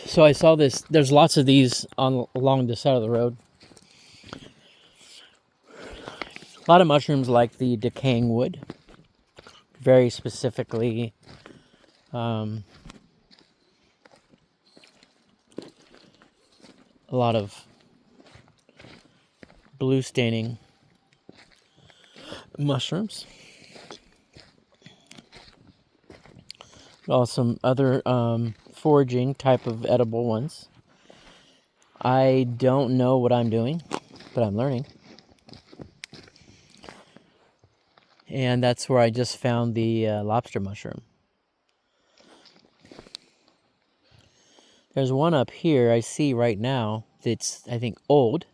So I saw this. There's lots of these along the side of the road. A lot of mushrooms like the decaying wood. Very specifically, a lot of blue staining mushrooms. Also some other foraging type of edible ones. I don't know what I'm doing, but I'm learning. And that's where I just found the lobster mushroom. There's one up here I see right now that's, I think, old.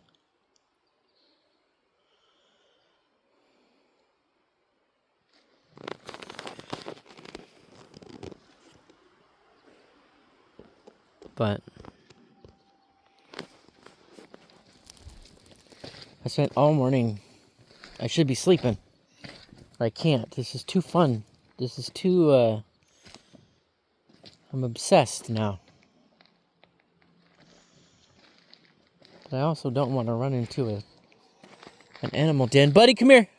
But I spent all morning. I should be sleeping. But I can't. This is too fun. This is too, I'm obsessed now. But I also don't want to run into an animal den. Buddy, come here.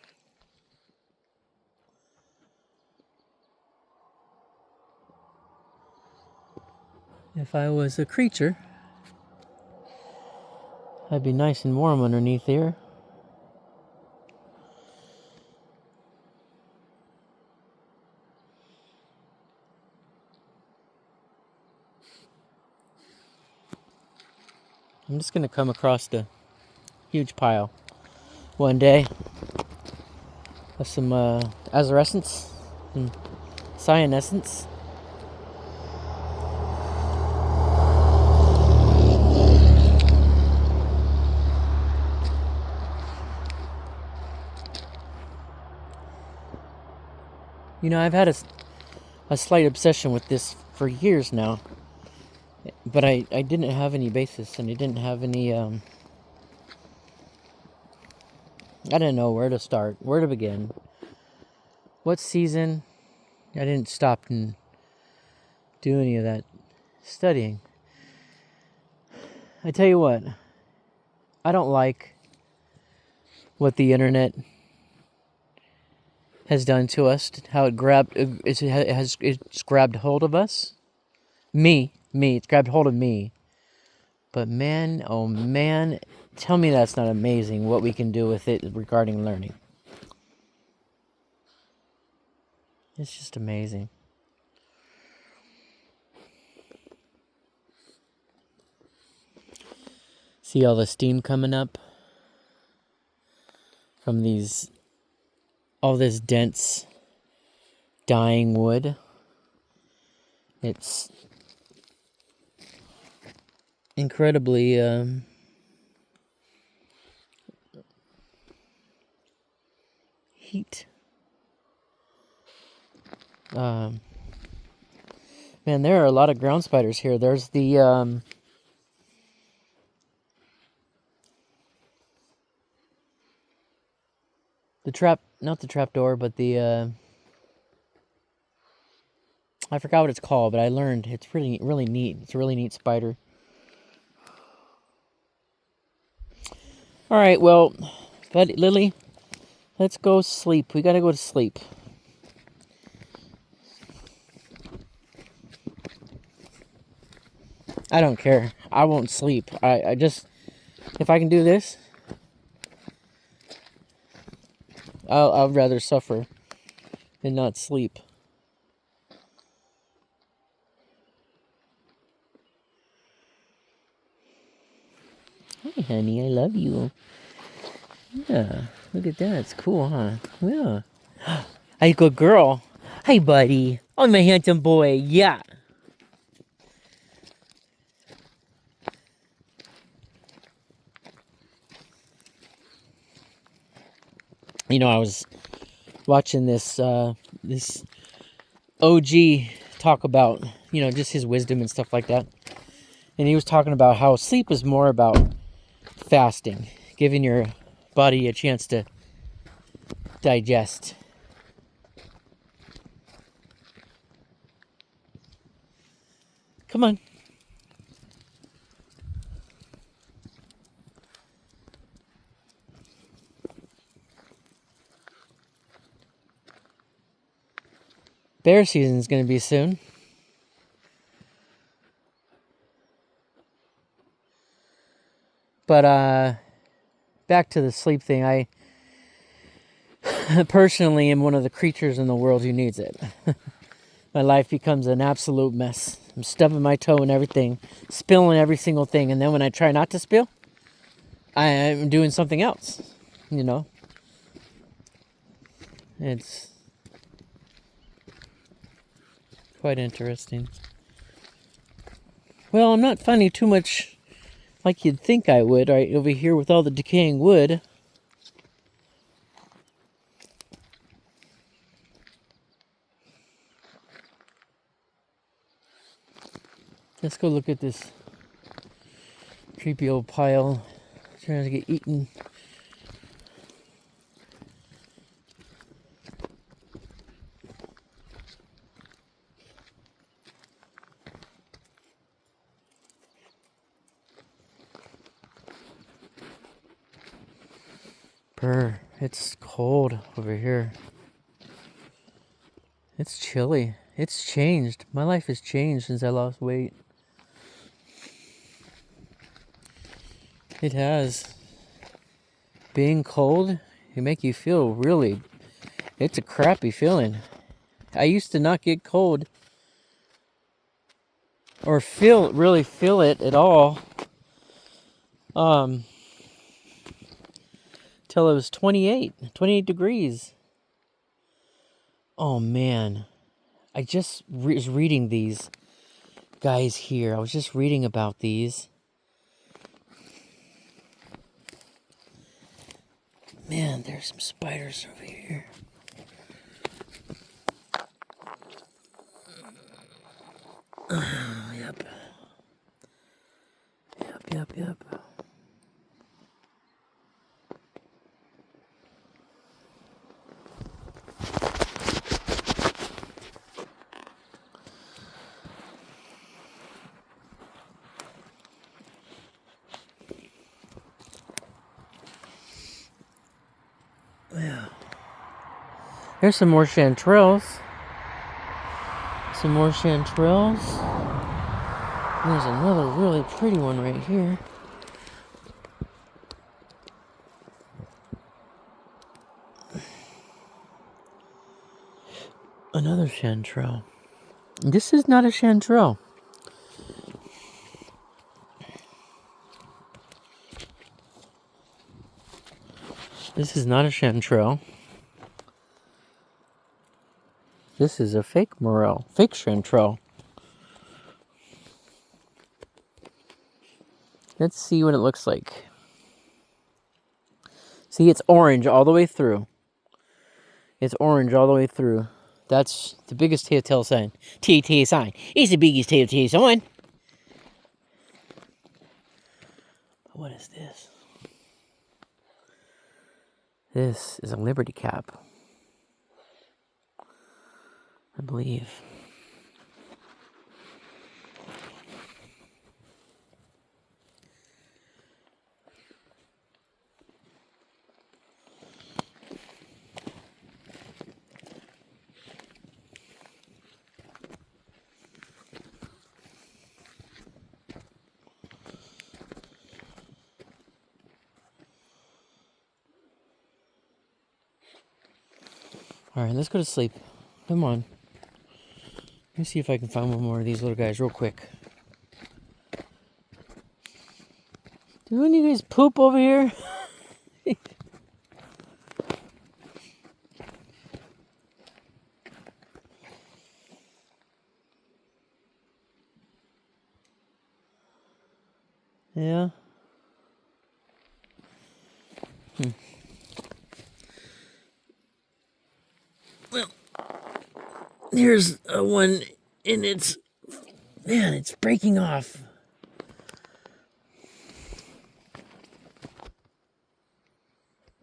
If I was a creature, I'd be nice and warm underneath here. I'm just going to come across the huge pile one day of some azarescence and cyanescence. You know, I've had a slight obsession with this for years now, but I didn't have any basis, and I didn't have any, I didn't know where to start, where to begin, what season. I didn't stop and do any of that studying. I tell you what, I don't like what the internet has done to us, how it's grabbed hold of us. It's grabbed hold of me. But man, oh man, tell me that's not amazing what we can do with it regarding learning. It's just amazing. See all the steam coming up from all this dense, dying wood. It's incredibly heat. Man, there are a lot of ground spiders here. There's the trap, not the trap door, but the I forgot what it's called, but I learned it's really neat. It's a really neat spider. All right, well, but Lily, let's go sleep. We gotta go to sleep. I don't care. I won't sleep. I just, if I can do this, I'd rather suffer than not sleep. Hi, honey. I love you. Yeah. Look at that. It's cool, huh? Yeah. Hey, good girl. Hey, buddy. Oh, my handsome boy. Yeah. You know, I was watching this OG talk about, you know, just his wisdom and stuff like that. And he was talking about how sleep is more about fasting, giving your body a chance to digest. Come on. Bear season's going to be soon. But back to the sleep thing. I personally am one of the creatures in the world who needs it. My life becomes an absolute mess. I'm stubbing my toe in everything, spilling every single thing, and then when I try not to spill, I'm doing something else. You know? It's quite interesting. Well, I'm not finding too much like you'd think I would, right over here with all the decaying wood. Let's go look at this creepy old pile trying to get eaten. Brr, it's cold over here. It's chilly. It's changed. My life has changed since I lost weight. It has. Being cold, it make you feel really, it's a crappy feeling. I used to not get cold or really feel it at all. Till it was 28 degrees. Oh man. I just was reading these guys here. I was just reading about these. Man, there's some spiders over here. Yep. Yeah. There's some more chanterelles. There's another really pretty one right here. Another chanterelle. This is not a chanterelle. This is not a chanterelle. This is a fake morel. Fake chanterelle. Let's see what it looks like. See, it's orange all the way through. It's orange all the way through. That's the biggest telltale sign. Telltale sign. It's the biggest telltale sign. What is this? This is a Liberty Cap, I believe. Alright, let's go to sleep. Come on. Let me see if I can find one more of these little guys real quick. Did any of you guys poop over here? Yeah. Well, here's one, and it's breaking off.